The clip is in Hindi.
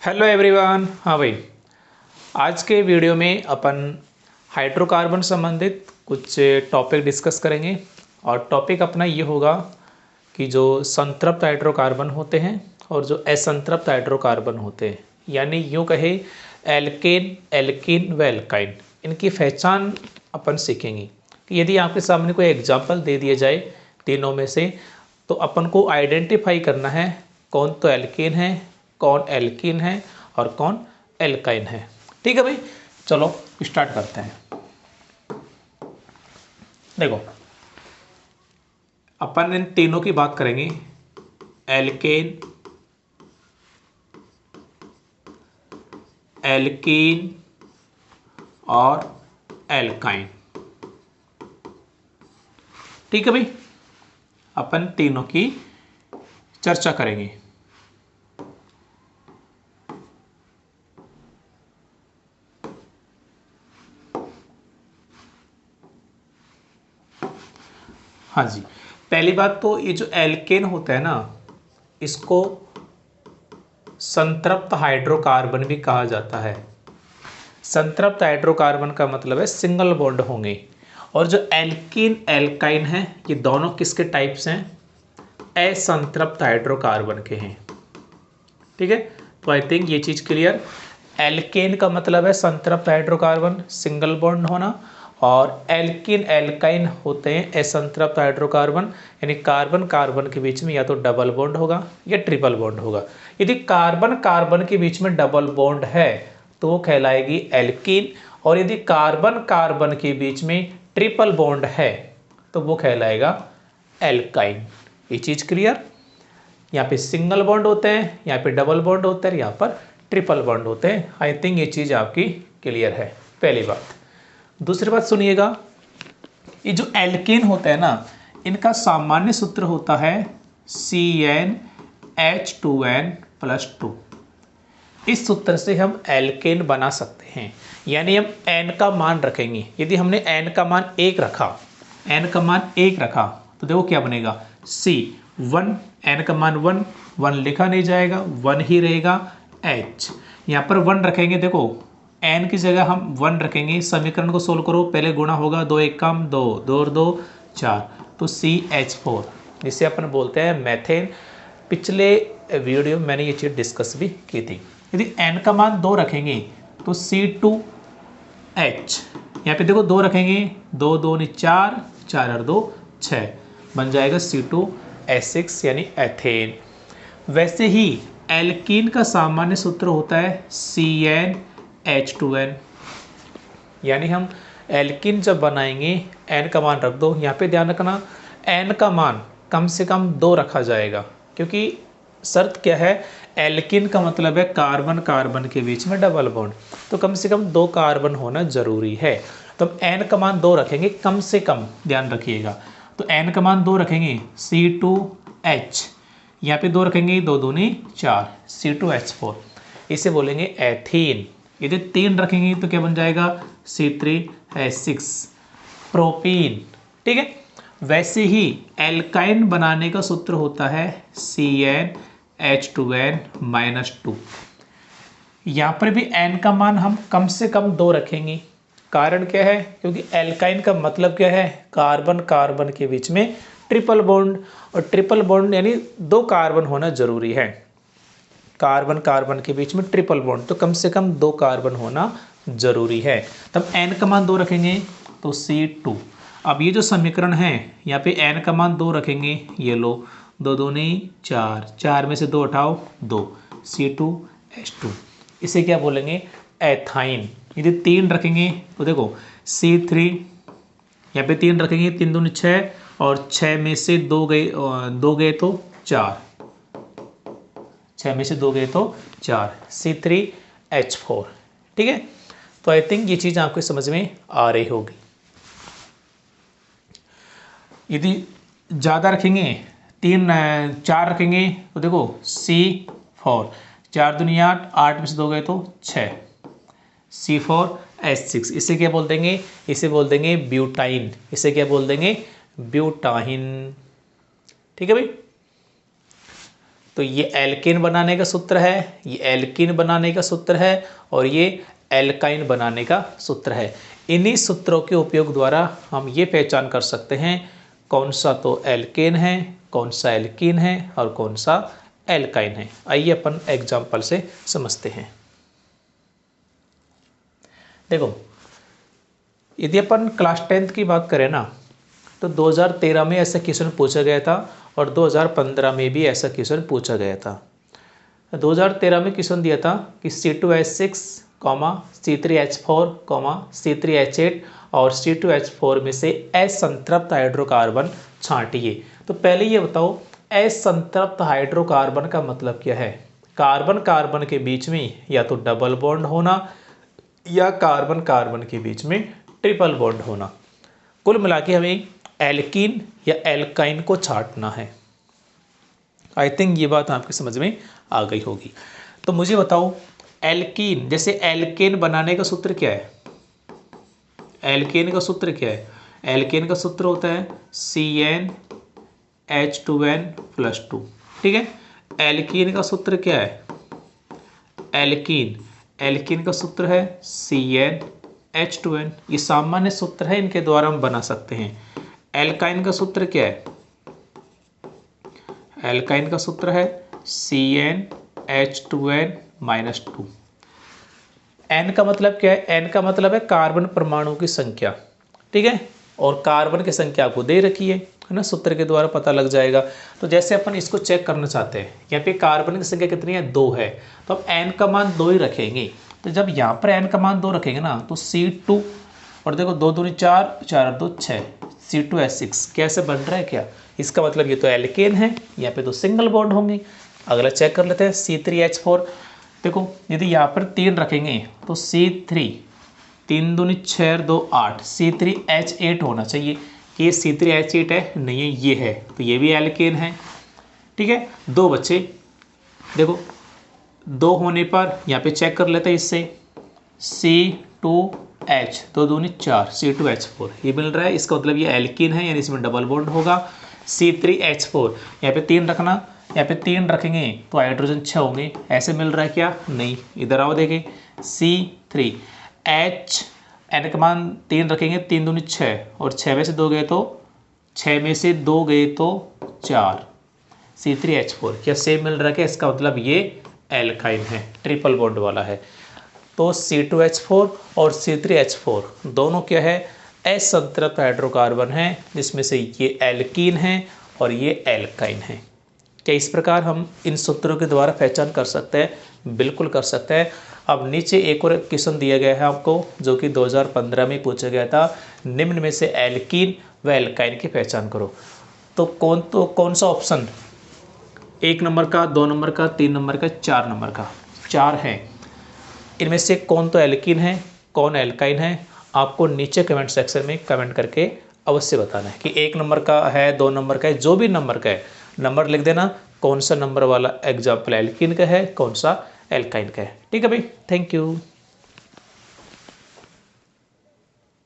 Hello everyone. हाँ भाई, आज के वीडियो में अपन हाइड्रोकार्बन संबंधित कुछ टॉपिक डिस्कस करेंगे। और टॉपिक अपना ये होगा कि जो संतृप्त हाइड्रोकार्बन होते हैं और जो असंतृप्त हाइड्रोकार्बन होते हैं, यानी यूँ कहे एल्केन, एल्कीन व एल्काइन, इनकी पहचान अपन सीखेंगे कि यदि आपके सामने कोई एग्जाम्पल दे दिया जाए तीनों में से, तो अपन को आइडेंटिफाई करना है कौन तो एल्केन है, कौन एल्कीन है और कौन एल्काइन है। ठीक है भाई, चलो स्टार्ट करते हैं। देखो, अपन इन तीनों की बात करेंगे, एल्केन, एल्कीन और एल्काइन। ठीक है भाई, अपन तीनों की चर्चा करेंगे। हाँ जी, पहली बात तो ये जो एल्केन होता है ना, इसको संतृप्त हाइड्रोकार्बन भी कहा जाता है। संतृप्त हाइड्रोकार्बन का मतलब है सिंगल बॉन्ड होंगे। और जो एल्कीन, एल्काइन है, ये दोनों किसके टाइप्स हैं? असंतृप्त हाइड्रोकार्बन के हैं। ठीक है, तो आई थिंक ये चीज़ क्लियर। एल्केन का मतलब है संतृप्त हाइड्रोकार्बन, सिंगल बॉन्ड होना, और एल्कीन, एल्काइन होते हैं असंतृप्त हाइड्रोकार्बन, यानी कार्बन कार्बन के बीच में या तो डबल बॉन्ड होगा या ट्रिपल बॉन्ड होगा। यदि कार्बन कार्बन के बीच में डबल बॉन्ड है तो वो कहलाएगी एल्कीन, और यदि कार्बन कार्बन के बीच में ट्रिपल बॉन्ड है तो वो कहलाएगा एल्काइन। ये चीज़ क्लियर। यहाँ पे सिंगल बॉन्ड होते हैं, यहाँ पे डबल बॉन्ड होते हैं, यहाँ पर ट्रिपल बॉन्ड होते हैं। आई थिंक ये चीज़ आपकी क्लियर है, पहली बात। दूसरी बात सुनिएगा, ये जो एल्केन होता है ना, इनका सामान्य सूत्र होता है CnH2n+2। इस सूत्र से हम एल्केन बना सकते हैं, यानी हम n का मान रखेंगे। यदि हमने n का मान 1 रखा, n का मान 1 रखा तो देखो क्या बनेगा, C1, n का मान 1, 1 लिखा नहीं जाएगा, 1 ही रहेगा। H यहाँ पर 1 रखेंगे, देखो n की जगह हम 1 रखेंगे। समीकरण को सोल्व करो, पहले गुणा होगा, 2 1 कम 2, 2 और 2 4, तो CH4, जिसे अपन बोलते हैं मेथेन। पिछले वीडियो में मैंने ये चीज़ डिस्कस भी की थी। यदि n का मान 2 रखेंगे तो C2H, यहाँ पे देखो 2 रखेंगे, 2 2 नहीं 4, 4 और 2 6, बन जाएगा C2H6 यानी एथेन। वैसे ही एल्कीन का सामान्य सूत्र होता है CnH2n, यानी हम एल्कीन जब बनाएंगे n का मान रख दो। यहाँ पे ध्यान रखना, n का मान कम से कम 2 रखा जाएगा, क्योंकि शर्त क्या है, एल्कीन का मतलब है कार्बन कार्बन के बीच में डबल बॉन्ड, तो कम से कम 2 कार्बन होना जरूरी है। तो हम n का मान 2 रखेंगे, कम से कम, ध्यान रखिएगा। तो n का मान 2 रखेंगे, C2H, यहाँ पे 2 रखेंगे, 2 दूनी 4, C2H4, इसे बोलेंगे एथीन। यदि 3 रखेंगे तो क्या बन जाएगा, C3H6, प्रोपीन। ठीक है, वैसे ही एल्काइन बनाने का सूत्र होता है CnH2n-2। यहाँ पर भी n का मान हम कम से कम 2 रखेंगे। कारण क्या है, क्योंकि एल्काइन का मतलब क्या है, कार्बन कार्बन के बीच में ट्रिपल बॉन्ड, और ट्रिपल बॉन्ड यानी 2 कार्बन होना जरूरी है। कार्बन कार्बन के बीच में ट्रिपल बॉन्ड, तो कम से कम 2 कार्बन होना जरूरी है। तब n का मान 2 रखेंगे तो C2। अब ये जो समीकरण है, यहाँ पे n का मान 2 रखेंगे, ये लो, 2 2 नहीं 4, 4 में से 2 हटाओ 2, C2H2, इसे क्या बोलेंगे, एथाइन। यदि 3 रखेंगे तो देखो C3, यहाँ पे 3 रखेंगे, 3 दूनी 6, और 6 में से 2 गए तो 4, 6 में से 2 गए तो 4, C3H4। ठीक है, तो आई थिंक ये चीज़ आपको समझ में आ रही होगी। यदि ज़्यादा रखेंगे, 4 रखेंगे तो देखो C4, 4 दूनी 8, 8 में से 2 गए तो 6, C4H6, इसे क्या बोल देंगे, इसे बोल देंगे ब्यूटाइन। इसे क्या बोल देंगे, ब्यूटाइन। ठीक है भाई। तो ये एल्केन बनाने का सूत्र है, ये एल्कीन बनाने का सूत्र है और ये एल्काइन बनाने का सूत्र है। इन्हीं सूत्रों के उपयोग द्वारा हम ये पहचान कर सकते हैं कौन सा तो एल्केन है, कौन सा एल्कीन है और कौन सा एल्काइन है। आइए अपन एग्जाम्पल से समझते हैं। देखो, यदि अपन क्लास 10th की बात करें ना, तो 2013 में ऐसा क्वेश्चन पूछा गया था और 2015 में भी ऐसा क्वेश्चन पूछा गया था। 2013 में क्वेश्चन दिया था कि C2H6, C3H4, C3H8 और C2H4 में से असंतृप्त हाइड्रोकार्बन छांटिए। तो पहले ये बताओ, असंतृप्त हाइड्रोकार्बन का मतलब क्या है? कार्बन कार्बन के बीच में या तो डबल बॉन्ड होना या कार्बन कार्बन के बीच में ट्रिपल बॉन्ड होना। कुल मिला के हमें एल्कीन या एल्काइन को छांटना है। आई थिंक ये बात आपके समझ में आ गई होगी। तो मुझे बताओ, एल्कीन, जैसे एल्केन बनाने का सूत्र क्या है? एल्केन का सूत्र क्या है? एल्केन का सूत्र होता है CnH2n+2। ठीक है। एल्कीन का सूत्र क्या है? एल्कीन का सूत्र है CnH2n। ये सामान्य सूत्र है, इनके द्वारा हम बना सकते हैं। एल्काइन का सूत्र क्या है? एल्काइन का सूत्र है CnH2n-2। N का मतलब क्या है? N का मतलब है कार्बन परमाणु की संख्या। ठीक है, और कार्बन की संख्या आपको दे रखी है ना, सूत्र के द्वारा पता लग जाएगा। तो जैसे अपन इसको चेक करना चाहते हैं, यहाँ पे कार्बन की संख्या कितनी है? 2 है, तो अब N का मान 2 ही रखेंगे। तो जब यहाँ पर N का मान 2 रखेंगे ना, तो C2 और देखो 2 दूनी 4, 4 और 2 6, C2H6 कैसे बन रहा है क्या? इसका मतलब ये तो एल्केन है, यहाँ पे तो सिंगल बॉन्ड होंगे। अगला चेक कर लेते हैं C3H4। देखो, यदि यहाँ पर 3 रखेंगे तो C3, 3 दूनी 6 2 8, C3H8 होना चाहिए। ये C3H8 है? नहीं है, ये है, तो ये भी एल्केन है। ठीक है, 2 बच्चे। देखो 2 होने पर यहाँ पे चेक कर लेते हैं इससे, C2H, 2 दूनी 4, C2H4 ये मिल रहा है। इसका मतलब ये एल्कीन है, यानी इसमें डबल बॉन्ड होगा। C3H4 यहाँ पे 3 रखना, यहाँ पे 3 रखेंगे तो हाइड्रोजन 6 होंगे। ऐसे मिल रहा है क्या? नहीं। इधर आओ, देखें C3H, N का मान 3 रखेंगे, 3 दूनी 6 और 6 में से 2 गए तो 6 में से 2 गए तो 4, C3H4 क्या सेम मिल रहा है क्या? इसका मतलब ये एल्काइन है, ट्रिपल बॉन्ड वाला है। तो C2H4 और C3H4 दोनों क्या है? असंतृप्त हाइड्रोकार्बन है, जिसमें से ये एल्कीन है और ये एल्काइन है। क्या इस प्रकार हम इन सूत्रों के द्वारा पहचान कर सकते हैं? बिल्कुल कर सकते हैं। अब नीचे एक और क्वेश्चन दिया गया है आपको, जो कि 2015 में पूछा गया था। निम्न में से एल्कीन व एल्काइन की पहचान करो। तो कौन सा ऑप्शन? 1 नंबर का, 2 नंबर का, 3 नंबर का, 4 नंबर का? 4 है। इनमें से कौन तो एल्कीन है, कौन एल्काइन है? आपको नीचे कमेंट सेक्शन में कमेंट करके अवश्य बताना है कि 1 नंबर का है, 2 नंबर का है, जो भी नंबर का है नंबर लिख देना। कौन सा नंबर वाला एग्जाम्पल एल्कीन का है, कौन सा एल्काइन का है। ठीक है भाई, थैंक यू।